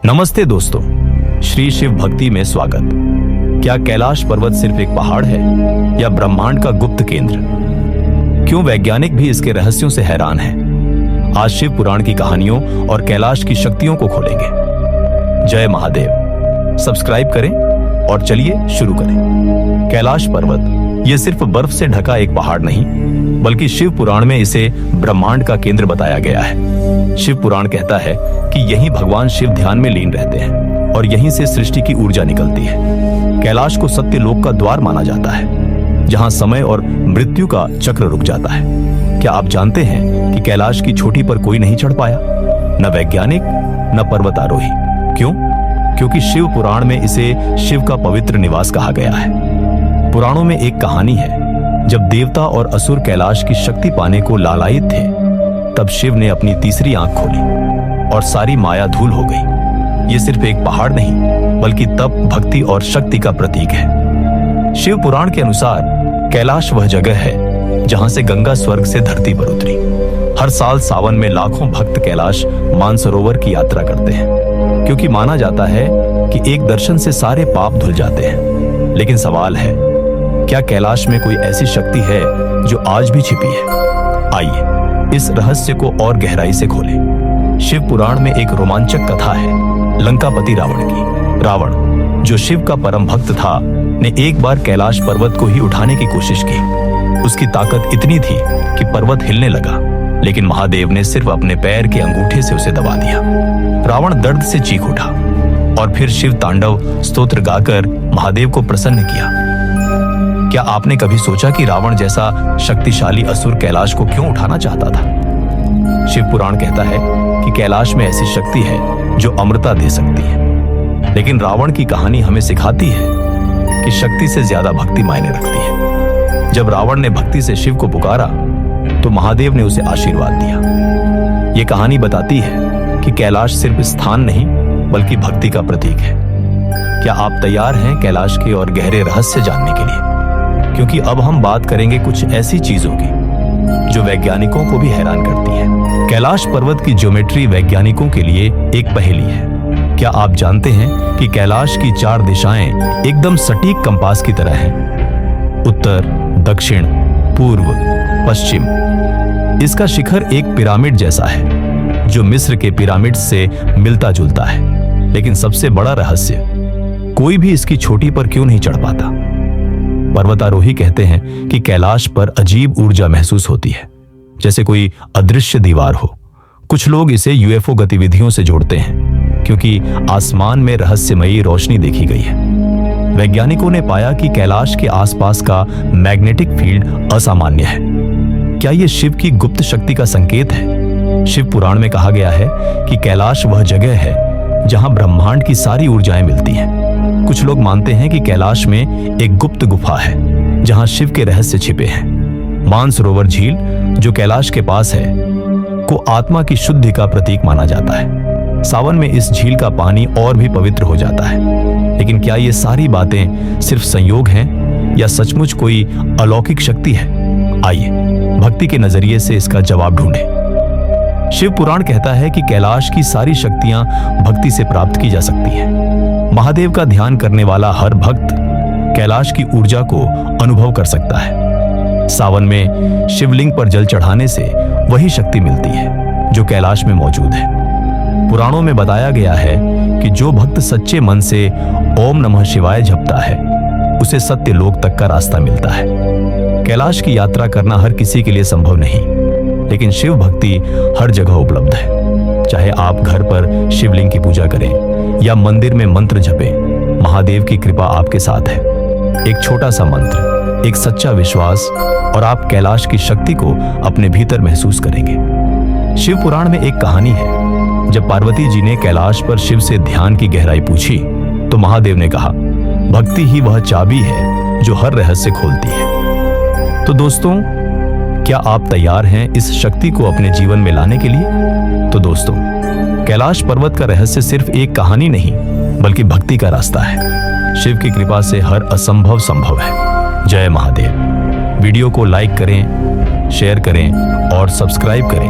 नमस्ते दोस्तों, श्री शिव भक्ति में स्वागत। क्या कैलाश पर्वत सिर्फ एक पहाड़ है या ब्रह्मांड का गुप्त केंद्र? क्यों वैज्ञानिक भी इसके रहस्यों से हैरान हैं? आज शिव पुराण की कहानियों और कैलाश की शक्तियों को खोलेंगे। जय महादेव। सब्सक्राइब करें और चलिए शुरू करें। कैलाश पर्वत यह सिर्फ बर्फ से ढका एक पहाड़ नहीं, बल्कि शिव पुराण में इसे ब्रह्मांड का केंद्र बताया गया है। शिव पुराण कहता है कि यहीं भगवान शिव ध्यान में लीन रहते हैं और यहीं से सृष्टि की ऊर्जा निकलती है। कैलाश को सत्य लोक का द्वार माना जाता है, जहां समय और मृत्यु का चक्र रुक जाता है। क्या आप जानते हैं कि कैलाश की चोटी पर कोई नहीं चढ़ पाया, न वैज्ञानिक न पर्वतारोही? क्यों? क्योंकि शिव पुराण में इसे शिव का पवित्र निवास कहा गया है। पुराणों में एक कहानी है, जब देवता और असुर कैलाश की शक्ति पाने को लालायित थे, तब शिव ने अपनी तीसरी आंख खोली और सारी माया धूल हो गई। ये सिर्फ एक पहाड़ नहीं, बल्कि तप, भक्ति और शक्ति का प्रतीक है। शिव पुराण के अनुसार कैलाश वह जगह है जहां से गंगा स्वर्ग से धरती पर उतरी। हर साल सावन में लाखों भक्त कैलाश मानसरोवर की यात्रा करते हैं, क्योंकि माना जाता है कि एक दर्शन से सारे पाप धुल जाते हैं। लेकिन सवाल है, क्या कैलाश में कोई ऐसी शक्ति है जो आज भी छिपी है? आइए इस रहस्य को और गहराई से खोलें। शिव पुराण में एक रोमांचक कथा है लंकापति रावण की। रावण, जो शिव का परम भक्त था, ने एक बार कैलाश पर्वत को ही उठाने की कोशिश की। उसकी ताकत इतनी थी कि पर्वत हिलने लगा, लेकिन महादेव ने सिर्फ अपने पैर के अंगूठे से उसे दबा दिया। रावण दर्द से चीख उठा और फिर शिव तांडव स्तोत्र गाकर महादेव को प्रसन्न किया। क्या आपने कभी सोचा कि रावण जैसा शक्तिशाली असुर कैलाश को क्यों उठाना चाहता था? शिव पुराण कहता है कि कैलाश में ऐसी शक्ति है जो अमरता दे सकती है। लेकिन रावण की कहानी हमें सिखाती है कि शक्ति से ज्यादा भक्ति मायने रखती है। जब रावण ने भक्ति से शिव को पुकारा, तो महादेव ने उसे आशीर्वाद दिया। ये कहानी बताती है कि कैलाश सिर्फ स्थान नहीं, बल्कि भक्ति का प्रतीक है। क्या आप तैयार हैं कैलाश के और गहरे रहस्य जानने के लिए? क्योंकि अब हम बात करेंगे कुछ ऐसी चीजों की जो वैज्ञानिकों को भी हैरान करती है। कैलाश पर्वत की ज्योमेट्री वैज्ञानिकों के लिए एक पहेली है। क्या आप जानते हैं कि कैलाश की 4 दिशाएं एकदम सटीक कंपास की तरह हैं? उत्तर, दक्षिण, पूर्व, पश्चिम। इसका शिखर एक पिरामिड जैसा है, जो मिस्र के पिरामिड से मिलता जुलता है। लेकिन सबसे बड़ा रहस्य, कोई भी इसकी चोटी पर क्यों नहीं चढ़ पाता? पर्वतारोही कहते हैं कि कैलाश पर अजीब ऊर्जा महसूस होती है, जैसे कोई अदृश्य दीवार हो। कुछ लोग इसे यूएफओ गतिविधियों से जोड़ते हैं, क्योंकि आसमान में रहस्यमयी रोशनी देखी गई है। वैज्ञानिकों ने पाया कि कैलाश के आसपास का मैग्नेटिक फील्ड असामान्य है। क्या यह शिव की गुप्त शक्ति का संकेत है? शिव पुराण में कहा गया है कि कैलाश वह जगह है जहां ब्रह्मांड की सारी ऊर्जाएं मिलती हैं। कुछ लोग मानते हैं कि कैलाश में एक गुप्त गुफा है जहां शिव के रहस्य छिपे हैं। मानसरोवर झील, जो कैलाश के पास है, को आत्मा की शुद्धि का प्रतीक माना जाता है। सावन में इस झील का पानी और भी पवित्र हो जाता है। लेकिन क्या ये सारी बातें सिर्फ संयोग हैं या सचमुच कोई अलौकिक शक्ति है? आइए भक्ति के नजरिए से इसका जवाब ढूंढें। शिव पुराण कहता है कि कैलाश की सारी शक्तियां भक्ति से प्राप्त की जा सकती हैं। महादेव का ध्यान करने वाला हर भक्त कैलाश की ऊर्जा को अनुभव कर सकता है। सावन में शिवलिंग पर जल चढ़ाने से वही शक्ति मिलती है जो कैलाश में मौजूद है। पुराणों में बताया गया है कि जो भक्त सच्चे मन से ओम नमः शिवाय जपता है, उसे सत्य लोक तक का रास्ता मिलता है। कैलाश की यात्रा करना हर किसी के लिए संभव नहीं, लेकिन शिव भक्ति हर जगह उपलब्ध है। चाहे आप घर पर शिवलिंग की पूजा करें या मंदिर में मंत्र जपें, महादेव की कृपा आपके साथ है। एक छोटा सा मंत्र, एक सच्चा विश्वास, और आप कैलाश की शक्ति को अपने भीतर महसूस करेंगे। शिव पुराण में एक कहानी है, जब पार्वती जी ने कैलाश पर शिव से ध्यान की गहराई पूछी, तो महादेव ने कहा, भक्ति ही वह चाबी है जो हर रहस्य खोलती है। तो दोस्तों, क्या आप तैयार हैं इस शक्ति को अपने जीवन में लाने के लिए? तो दोस्तों, कैलाश पर्वत का रहस्य सिर्फ एक कहानी नहीं, बल्कि भक्ति का रास्ता है। शिव की कृपा से हर असंभव संभव है। जय महादेव। वीडियो को लाइक करें, शेयर करें और सब्सक्राइब करें